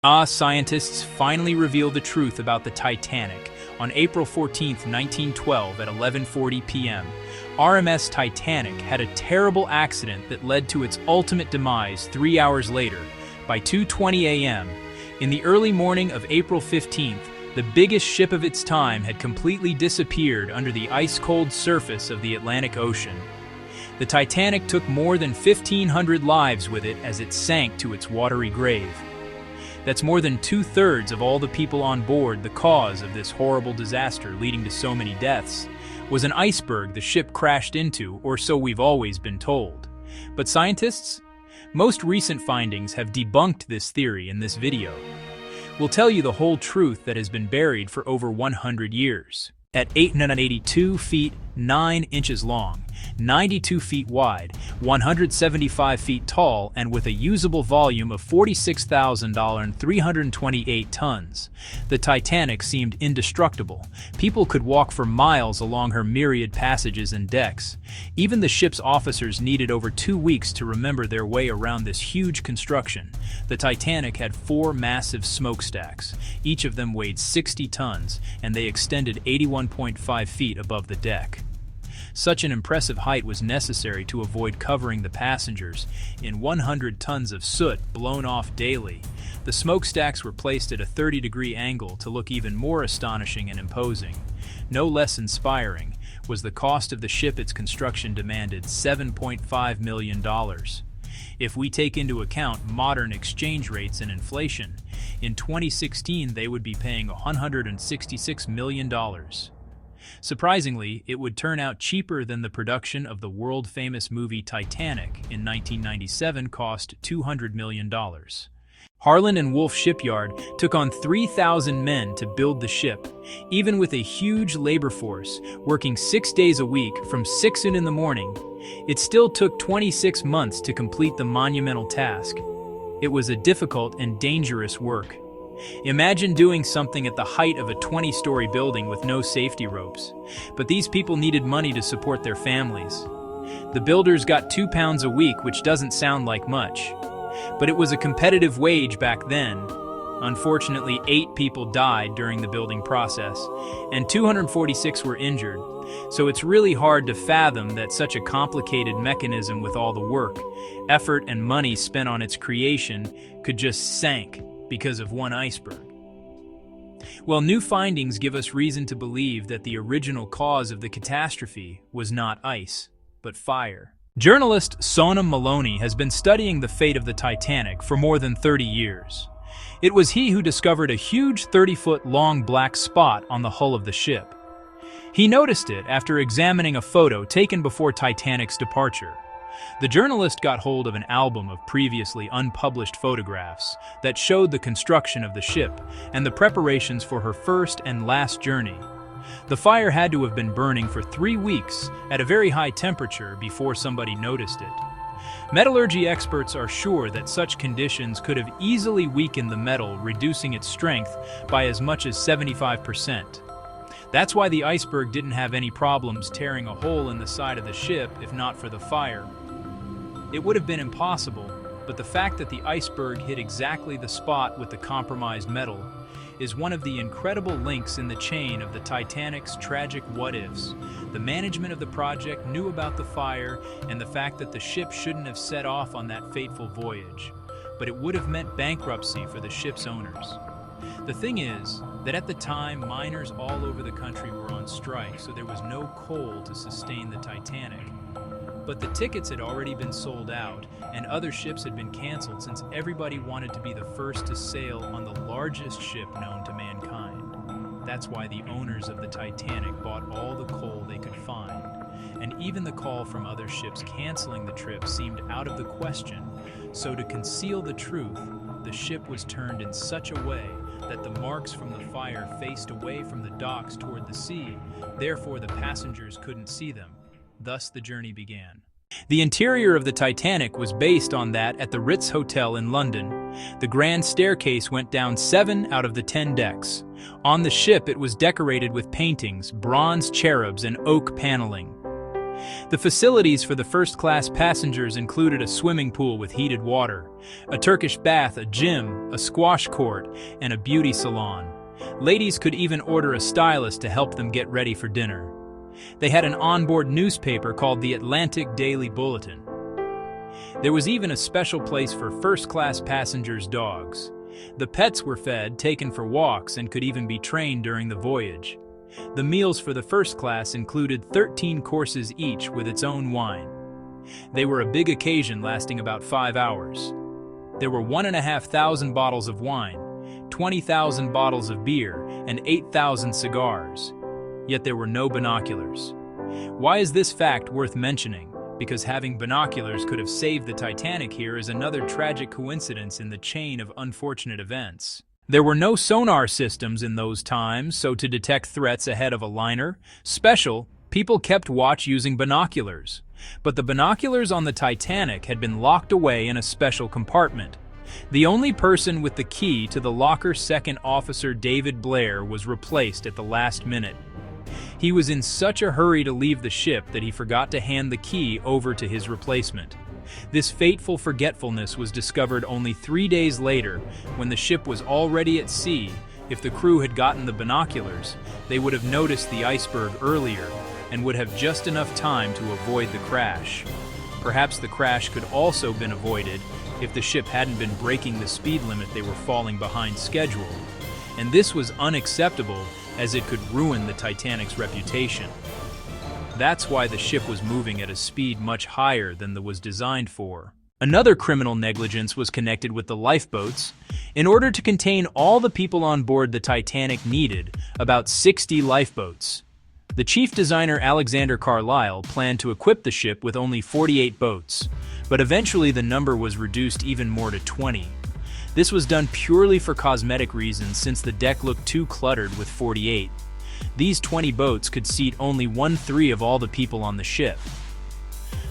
Scientists finally revealed the truth about the Titanic. On April 14, 1912 at 11:40 p.m., RMS Titanic had a terrible accident that led to its ultimate demise 3 hours later. By 2:20 a.m., in the early morning of April 15th, the biggest ship of its time had completely disappeared under the ice-cold surface of the Atlantic Ocean. The Titanic took more than 1,500 lives with it as it sank to its watery grave. That's more than 2/3 of all the people on board. The cause of this horrible disaster leading to so many deaths was an iceberg the ship crashed into, or so we've always been told. But scientists? Most recent findings have debunked this theory in this video. We'll tell you the whole truth that has been buried for over 100 years. At 882 feet 9 inches long, 92 feet wide, 175 feet tall, and with a usable volume of 46,328 tons, the Titanic seemed indestructible. People could walk for miles along her myriad passages and decks. Even the ship's officers needed over 2 weeks to remember their way around this huge construction. The Titanic had 4 massive smokestacks. Each of them weighed 60 tons, and they extended 81.5 feet above the deck. Such an impressive height was necessary to avoid covering the passengers in 100 tons of soot blown off daily. The smokestacks were placed at a 30-degree angle to look even more astonishing and imposing. No less inspiring was the cost of the ship. Its construction demanded $7.5 million. If we take into account modern exchange rates and inflation, in 2016 they would be paying $166 million. Surprisingly, it would turn out cheaper than the production of the world-famous movie Titanic in 1997 cost $200 million. Harland and Wolff Shipyard took on 3,000 men to build the ship. Even with a huge labor force, working 6 days a week from 6 in the morning, it still took 26 months to complete the monumental task. It was a difficult and dangerous work. Imagine doing something at the height of a 20-story building with no safety ropes. But these people needed money to support their families. The builders got £2 a week, which doesn't sound like much. But it was a competitive wage back then. Unfortunately, 8 people died during the building process, and 246 were injured. So it's really hard to fathom that such a complicated mechanism with all the work, effort, and money spent on its creation could just sink because of one iceberg. Well, new findings give us reason to believe that the original cause of the catastrophe was not ice, but fire. Journalist Senan Molony has been studying the fate of the Titanic for more than 30 years. It was he who discovered a huge 30-foot-long black spot on the hull of the ship. He noticed it after examining a photo taken before Titanic's departure. The journalist got hold of an album of previously unpublished photographs that showed the construction of the ship and the preparations for her first and last journey. The fire had to have been burning for 3 weeks at a very high temperature before somebody noticed it. Metallurgy experts are sure that such conditions could have easily weakened the metal, reducing its strength by as much as 75%. That's why the iceberg didn't have any problems tearing a hole in the side of the ship if not for the fire. It would have been impossible, but the fact that the iceberg hit exactly the spot with the compromised metal is one of the incredible links in the chain of the Titanic's tragic what-ifs. The management of the project knew about the fire and the fact that the ship shouldn't have set off on that fateful voyage, but it would have meant bankruptcy for the ship's owners. The thing is that at the time, miners all over the country were on strike, so there was no coal to sustain the Titanic. But the tickets had already been sold out, and other ships had been canceled since everybody wanted to be the first to sail on the largest ship known to mankind. That's why the owners of the Titanic bought all the coal they could find, and even the call from other ships canceling the trip seemed out of the question. So to conceal the truth, the ship was turned in such a way that the marks from the fire faced away from the docks toward the sea, therefore the passengers couldn't see them. Thus the journey began. The interior of the Titanic was based on that at the Ritz Hotel in London. The grand staircase went down 7 out of the 10 decks. On the ship it was decorated with paintings, bronze cherubs, and oak paneling. The facilities for the first-class passengers included a swimming pool with heated water, a Turkish bath, a gym, a squash court, and a beauty salon. Ladies could even order a stylist to help them get ready for dinner. They had an onboard newspaper called the Atlantic Daily Bulletin. There was even a special place for first-class passengers' dogs. The pets were fed, taken for walks, and could even be trained during the voyage. The meals for the first class included 13 courses each with its own wine. They were a big occasion lasting about 5 hours. There were 1,500 bottles of wine, 20,000 bottles of beer, and 8,000 cigars. Yet there were no binoculars. Why is this fact worth mentioning? Because having binoculars could have saved the Titanic here is another tragic coincidence in the chain of unfortunate events. There were no sonar systems in those times, so to detect threats ahead of a liner, people kept watch using binoculars. But the binoculars on the Titanic had been locked away in a special compartment. The only person with the key to the locker, Second Officer David Blair, was replaced at the last minute. He was in such a hurry to leave the ship that he forgot to hand the key over to his replacement. This fateful forgetfulness was discovered only 3 days later, when the ship was already at sea. If the crew had gotten the binoculars, they would have noticed the iceberg earlier and would have just enough time to avoid the crash. Perhaps the crash could also have been avoided if the ship hadn't been breaking the speed limit. They were falling behind schedule. And this was unacceptable, as it could ruin the Titanic's reputation. That's why the ship was moving at a speed much higher than it was designed for. Another criminal negligence was connected with the lifeboats. In order to contain all the people on board, the Titanic needed about 60 lifeboats. The chief designer, Alexander Carlisle, planned to equip the ship with only 48 boats, but eventually the number was reduced even more to 20. This was done purely for cosmetic reasons, since the deck looked too cluttered with 48. These 20 boats could seat only 1/3 of all the people on the ship.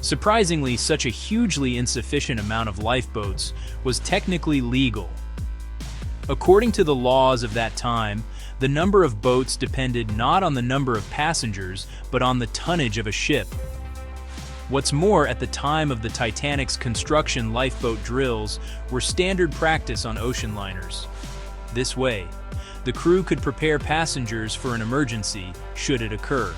Surprisingly, such a hugely insufficient amount of lifeboats was technically legal. According to the laws of that time, the number of boats depended not on the number of passengers, but on the tonnage of a ship. What's more, at the time of the Titanic's construction, lifeboat drills were standard practice on ocean liners. This way, the crew could prepare passengers for an emergency should it occur.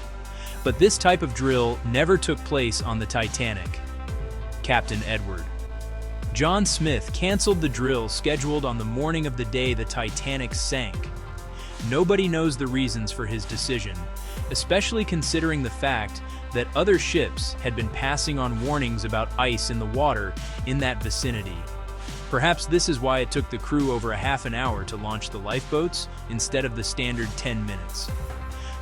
But this type of drill never took place on the Titanic. Captain Edward John Smith canceled the drill scheduled on the morning of the day the Titanic sank. Nobody knows the reasons for his decision, especially considering the fact that other ships had been passing on warnings about ice in the water in that vicinity. Perhaps this is why it took the crew over a half an hour to launch the lifeboats instead of the standard 10 minutes.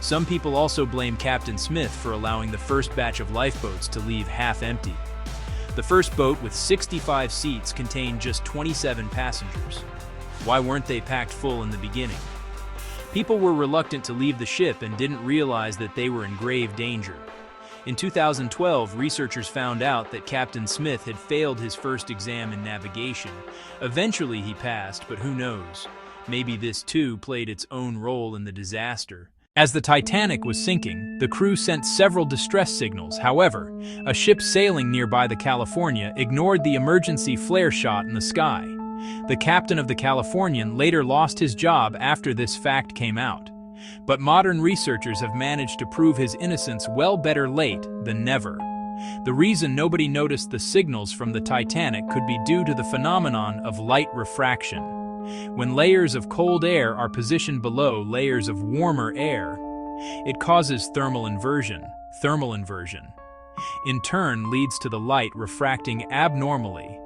Some people also blame Captain Smith for allowing the first batch of lifeboats to leave half empty. The first boat, with 65 seats, contained just 27 passengers. Why weren't they packed full in the beginning? People were reluctant to leave the ship and didn't realize that they were in grave danger. In 2012, researchers found out that Captain Smith had failed his first exam in navigation. Eventually he passed, but who knows? Maybe this too played its own role in the disaster. As the Titanic was sinking, the crew sent several distress signals. However, a ship sailing nearby the California ignored the emergency flare shot in the sky. The captain of the Californian later lost his job after this fact came out. But modern researchers have managed to prove his innocence. Well, better late than never. The reason nobody noticed the signals from the Titanic could be due to the phenomenon of light refraction. When layers of cold air are positioned below layers of warmer air, it causes thermal inversion. Thermal inversion, in turn, leads to the light refracting abnormally.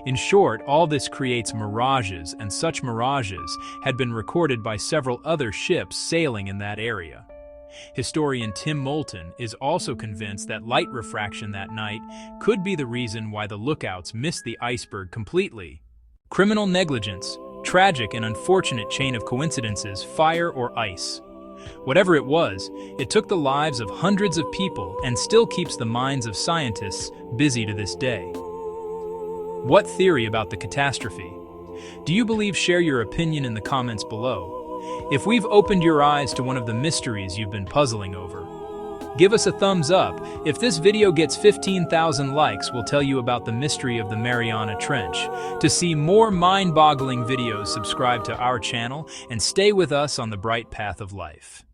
In short, all this creates mirages, and such mirages had been recorded by several other ships sailing in that area. Historian Tim Moulton is also convinced that light refraction that night could be the reason why the lookouts missed the iceberg completely. Criminal negligence, tragic and unfortunate chain of coincidences, fire or ice. Whatever it was, it took the lives of hundreds of people and still keeps the minds of scientists busy to this day. What theory about the catastrophe do you believe? Share your opinion in the comments below. If we've opened your eyes to one of the mysteries you've been puzzling over, Give us a thumbs up. If this video gets 15,000 likes, we'll tell you about the mystery of the Mariana Trench. To see more mind-boggling videos, subscribe to our channel and stay with us on the bright path of life.